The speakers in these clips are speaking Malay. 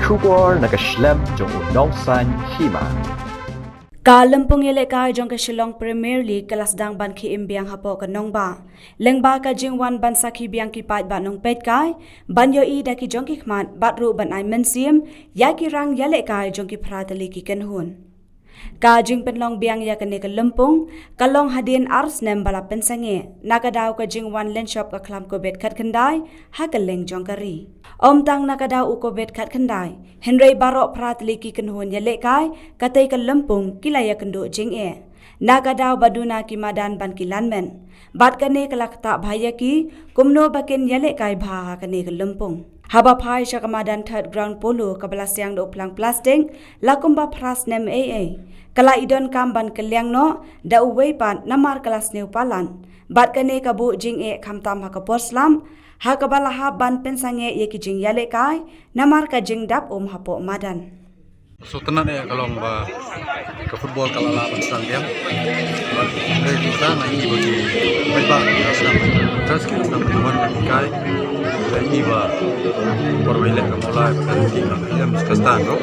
Shubor nakaslem jong unongsan hima. Kalampung yeleka jong ka Shillong Premier League kalasdang ban ki imbiang hapo ka nongba. Lengba ka jingwan ban sakhi biang ki pat ba nong pet kai, ban yo i da ki jong ki khmat bat ru ban ai mensim, ya ki rang yeleka jong ki pratali ki kenhun. Ka jing penlong biang ya kene ka lempung, kalong hadin ars nem bala pensange, nakadaw ka jingwan len shop ka klam ko bet kat kendai, ha ka leng jong kari. Om tang nakadaw u ko bet kat kendai, Henry barok pratali ki kenhun yelekai, katay ka lempung kilaya kendo jing e. Nakadaw baduna ki madan ban ki lanmen, bat kane kalakta bhaya ki, kumno bakin yelekai bha kane ka lempung. Haba phai sya kamadan third ground polo kabala siang do plang plastic lakumba pras nem AA kala idon kamban kelyang no da uwei pan namar kelas neu palan bat kane kabu jing e khamtam ha ka poslam ha kabala ha ban pensange ye ki jing yale kai namar ka jing dap hapo madan. So tenan ya kalau ke football kalau lawan stadium dari kita naik bagi baik asam terus kita teman kai dan iba perwailan mulai penting yang sekarang tu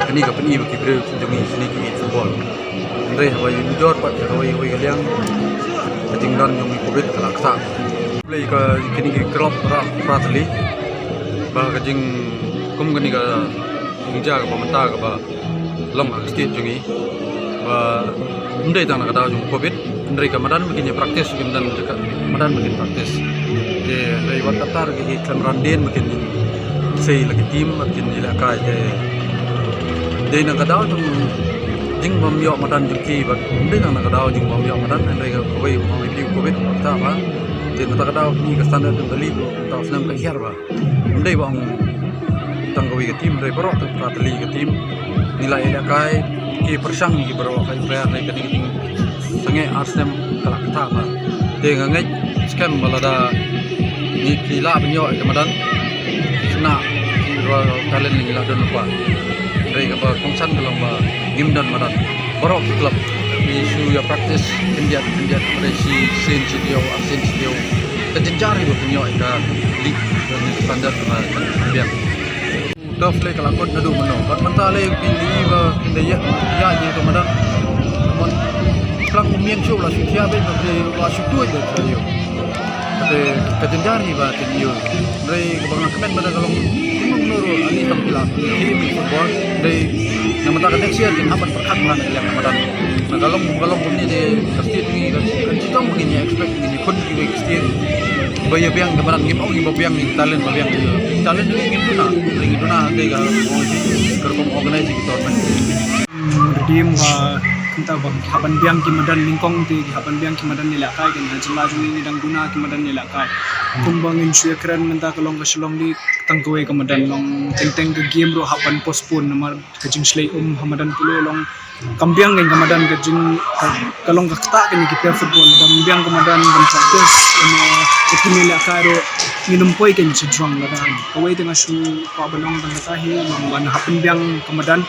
kini kapan iba kita demi sini kita football dari hawaii jor pat hawaii kalian ketinggalan demi covid kelaksa play ke kini kerap pratali bah kajing kum kini ke Inja ke pemerintah ke long state jungi, mendai tanah kata jung covid, mendai kemadan begini praktis, kemudian juga kemadan begini praktis. Dari wat katar ke kemadan begini, saya lagi tim begini ilakai dari nak kata jung jing bamiok kemadan jungi, mendai tanah kata jung bamiok kemadan, mendai kawai covid kata apa? Jadi kata ni kesan itu kali, tahu senam kehiar bah, mendai bang tanggawi ke tim dari berok prateli ke tim nilai ilakai ki persang ki berok kai player dari keting sange Arsenal kalak tama de ngai scam balada ni kila benyo kemadan kena ro talent ni ladon lupa dari ke kongsan dalam game dan madan berok klub isu ya praktis India pada si sensidio asensidio kejenjari benyo ka league dan standar biar tough le kalau kau nadu mano, kat mentah le pilih ya je tu mana, namun pelang umian show lah sucia be lah sutu itu saya, kata kejenjari bah dia, dari kebangan kemen mana kalau menurut ani tampilan tim football dari nama tak next year kan apa perkat mana yang kemadan, nah kalau ini de pasti tinggi kan kita mungkin ya expect ini pun juga pasti bayar biang kemadan game orang biang talent biang talent juga game tu na dega kerkom organize kita redeem kita bang haban biang kimadan lingkong ti haban biang kimadan nilakai kan jela juni ni dang guna kimadan nilakai kumbangin syekran menta kalong ka shlong di tangkoi kimadan long teng ke game ro haban postpone namar kajing slay hamadan pulo long kambiang ngeng kimadan kajing kalong ka kta kan kita football bang biang kimadan ban practice ino nilakai ro minum poi kan cidrong ladan kawai tengah su pa balong tang tahi mang haban biang kimadan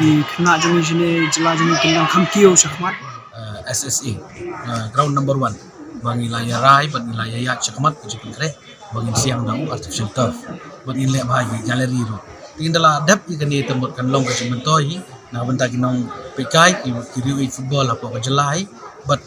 ki kena juni sini jela juni kendang kamkio syakmat SSA ground number 1 bagi layar rai bagi layar ya syakmat je kre bagi siang dang artificial turf bagi le bhai gallery ro tindala dap ikani tembot kan long ka mentoi na benta kinong pikai ki riwi football apa ka jelai bat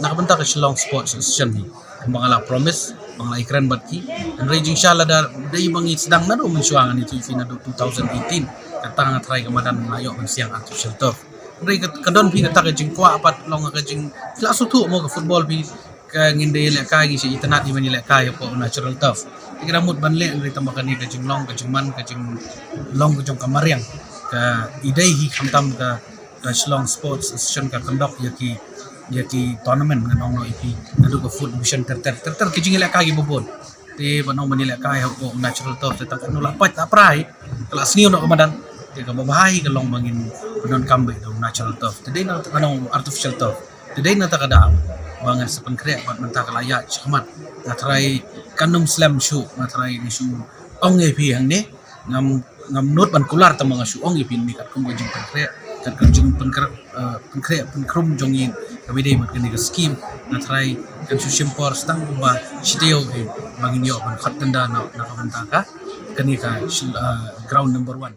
nak benta ka Shillong Sports Association ni mangala promise mangala ikran bat ki dan raging inshallah dari bangi sedang nado mensuangan itu final 2018 katang try kemadan layo siang artificial turf dari kadon pi kata kajing kwa apat long kajing kelas sutu mo ke football pi ka nginde le ka gi si itanat imani le ka po natural turf kira mut banle dari tambakan ni kajing long kajing man kajing long kajing kamariang ka idai hi khamtam ka Shillong Sports Association ka kandok yaki tournament nganong no ipi nadu ka foot mission ter kajing le ka gi bobon ti banong manila ka po natural turf tetap no lapat aprai kelas ni no kamadan dia kabahai kalong bangin penon kambe daw natural turf today na kanong artificial turf today na takada bangan sa pangkre pat menta kalaya chakmat na try kanum slam shoe na try ni shoe ong epi hang ne ngam not ban kular ta mga shoe ong epi ni kat kum jing pangkre kat jing pangkre pangkrum jongin kabide mat kani ka scheme na try kan shoe simpor stang ba siteo bangin yo ban khat tanda na kabanta ka kani ka ground number 1